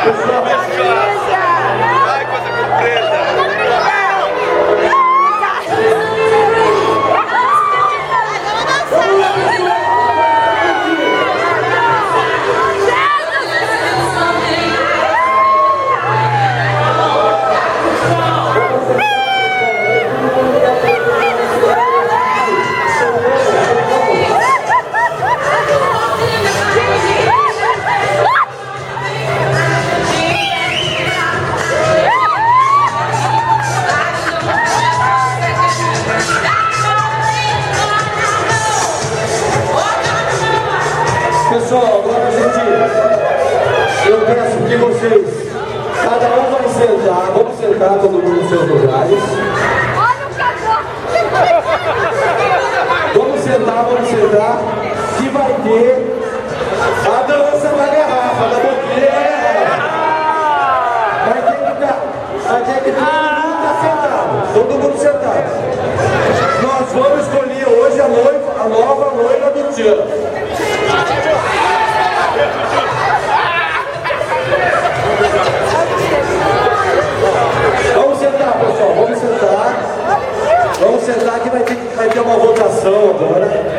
Ai, coisa comprida. Pessoal, agora gente, eu peço que vocês, cada um vai sentar, vamos sentar todo mundo nos seus lugares. Vamos sentar, que vai ter a dança da garrafa, da boquinha. Vai ter que todo mundo sentado. Nós vamos escolher hoje a nova noiva do Tchan. Vamos sentar, pessoal, vamos sentar que vai ter uma votação agora.